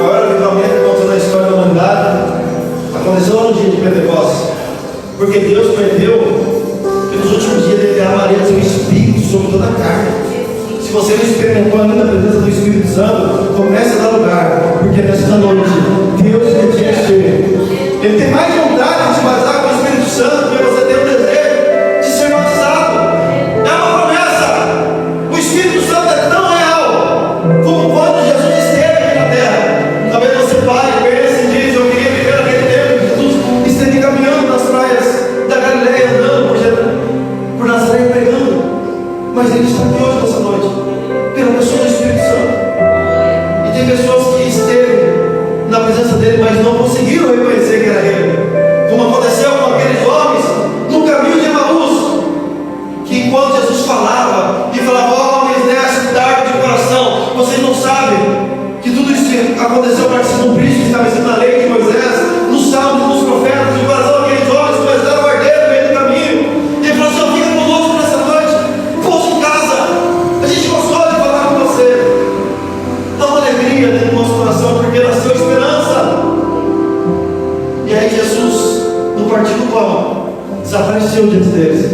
maior avivamento que aconteceu na história da humanidade aconteceu no dia de Pentecostes, porque Deus prometeu que nos últimos dias Ele derramaria seu Espírito sobre toda a carne. Se você não experimentou ainda a presença do Espírito Santo, comece a dar lugar, porque nesta noite Deus quer te encher. Ele tem mais vontade de te batizar com o Espírito Santo, porque você tem o desejo de ser batizado. É uma promessa. O Espírito Santo é tão real como quando Jesus esteve aqui na terra. Talvez você pare, pense e diz: eu queria viver naquele tempo que Jesus esteve caminhando nas praias da Galileia, andando por Nazaré, pregando. Mas Ele está aqui hoje, nessa noite, pela pessoa do Espírito Santo. E tem pessoas que esteve na presença dele, mas não conseguiram reconhecer que era Ele, como aconteceu com aqueles homens no caminho de Emaús, que enquanto Jesus falava e falava: homens, nessa tarde de coração, vocês não sabem que tudo isso aconteceu para que se cumprisse o que estava escrito na lei de Moisés, nos salmos, nos profetas, e o coração daqueles homens começaram a arder no meio do caminho. E ele falou: só fica conosco nessa noite, pousa em casa, a gente gostou de falar com você. Dá uma alegria dentro do nosso coração, porque nasceu esperança. E aí Jesus, no partir do pão, desapareceu diante deles.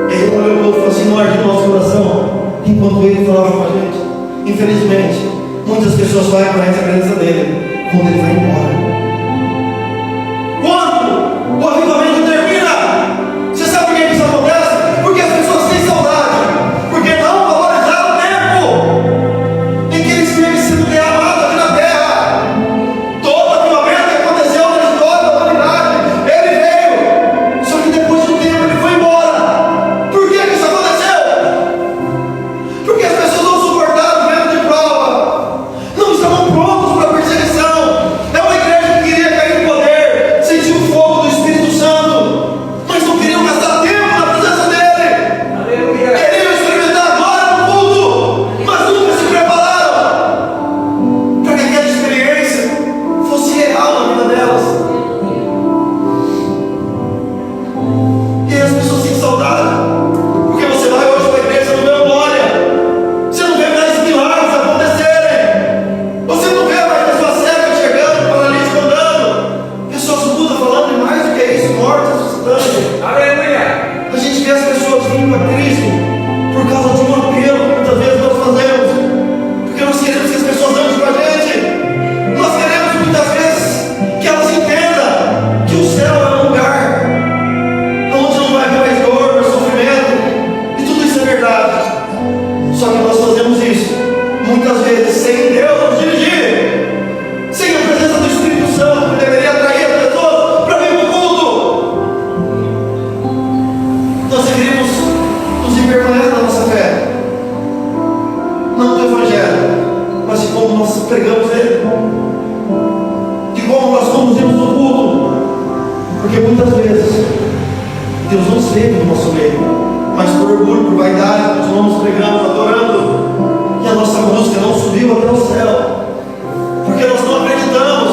E aí ele olhou para o outro e falou assim: não arde o nosso coração enquanto Ele falava com a gente. Infelizmente, muitas pessoas vão reconhecer a presença dele quando Ele vai embora. Quando o avivamento termina, você sabe por que isso acontece? Porque as pessoas têm saudade, porque não valorizaram o tempo em que eles têm sido derramados aqui na terra. Todo avivamento que aconteceu na história da humanidade, ele veio, só que depois de um tempo ele foi embora. Por que isso aconteceu? Porque as pessoas não suportaram o vento de prova, não estavam prontos para a perseguição. É uma igreja que queria cair no poder, sentir o fogo do Espírito Santo, mas não queriam gastar tempo na presença dele. Queriam experimentar agora no culto, mas nunca se prepararam para que aquela experiência fosse real na vida delas. E aí as pessoas têm saudade, porque você vai hoje para a igreja, não vê glória, você não vê mais milagres acontecerem, você não vê mais pessoas cegas chegando, paralíticos andando, pessoas mudas falando e mais do que isso, mortas ressuscitando. Aleluia! A gente vê as pessoas vindo a Cristo por causa de um apelo que muitas vezes nós fazemos, porque nós queremos que as pessoas andem com a gente. Nós queremos muitas vezes que elas entendam que o céu é um lugar onde não vai haver mais dor, mais sofrimento, e tudo isso é verdade. Só que nós fazemos isso muitas vezes sem Deus nos dirigir, sem a presença do Espírito Santo, que deveria atrair as pessoas para vir no culto. Nós deveríamos nos envergonhar da nossa fé, não do Evangelho, mas de como nós pregamos ele, de como nós conduzimos o culto, porque muitas vezes Deus não esteve no nosso meio, mas por orgulho, por vaidade, continuamos pregando, adorando, e a nossa música não subiu até o céu, porque nós não acreditamos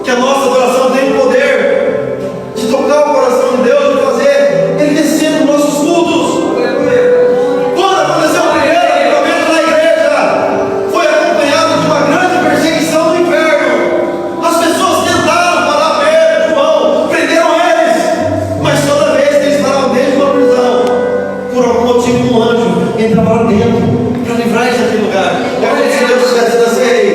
que a nossa adoração tem o poder de tocar o coração de Deus, de fazer Ele descer nos nossos cultos. Quando aconteceu o primeiro avivamento na igreja, foi acompanhado de uma grande perseguição do inferno. As pessoas tentaram parar Pedro, João, prenderam eles, mas toda vez que eles estavam dentro de uma prisão, por algum motivo um anjo entrava lá dentro para livrar eles daquele lugar. É como se Deus estivesse dizendo assim: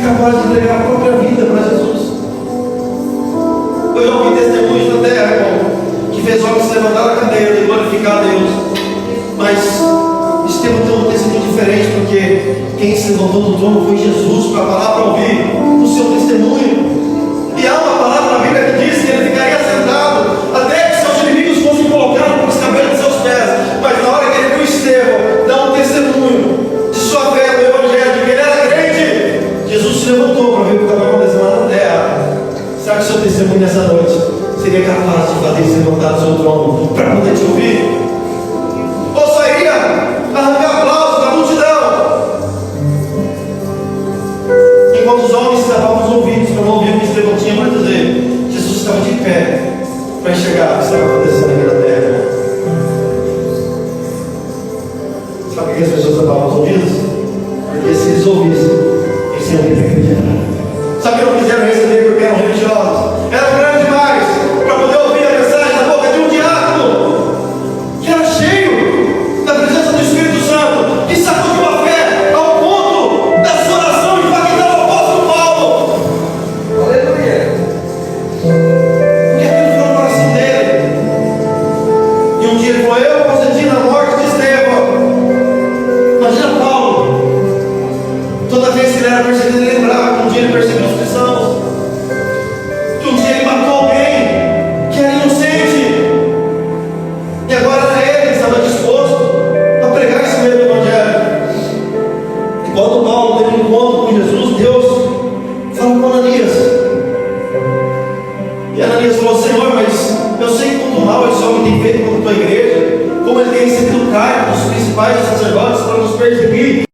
capaz de entregar a própria vida para Jesus. Eu já ouvi testemunhos na terra, irmão, que fez homens se levantar da cadeira e glorificar a Deus. Mas Estevão tem um testemunho diferente, porque quem se levantou do trono foi Jesus para falar, para ouvir o seu testemunho. E há uma palavra na Bíblia que diz que ele ficaria sentado até que seus inimigos fossem colocados por os cabelos de seus pés. Mas na hora que ele viu Estevão dar um testemunho de sua fé no Evangelho, de que ele era crente, Jesus se levantou para ver o que estava acontecendo lá na terra. Será que o seu testemunho nessa noite seria capaz de fazer se levantar do seu trono para poder te ouvir? Ou só iria arrancar aplausos da multidão? Enquanto os homens se tapavam os ouvidos para não ouvir o que Estevão tinha para dizer, Jesus estava de pé para enxergar o que estava acontecendo aqui na terra. Sabe por que as pessoas tapavam os ouvidos? Porque se eles ouvissem, eles iam ter que acreditar. Sabe que não quiseram receber porque eram religiosos? Eram grandes demais para poder ouvir a mensagem da boca de um diácono que era cheio da presença do Espírito Santo, que sacudiu a fé ao ponto da sua oração impactar o apóstolo Paulo. Aleluia! Porque aquilo foi no coração dele. E um dia ele falou: eu consenti na morte de Estevão. Imagina Paulo, toda vez que ele era perseguido, ele lembrava que um dia ele perseguiu os cristãos, que um dia ele matou alguém que era inocente, e agora era ele que estava disposto a pregar esse mesmo Evangelho. E quando Paulo teve um encontro com Jesus, Deus falou com Ananias, e Ananias falou: Senhor, mas eu sei quanto mal esse homem tem feito contra a tua igreja, como ele tem recebido cargos dos principais sacerdotes para nos perseguir.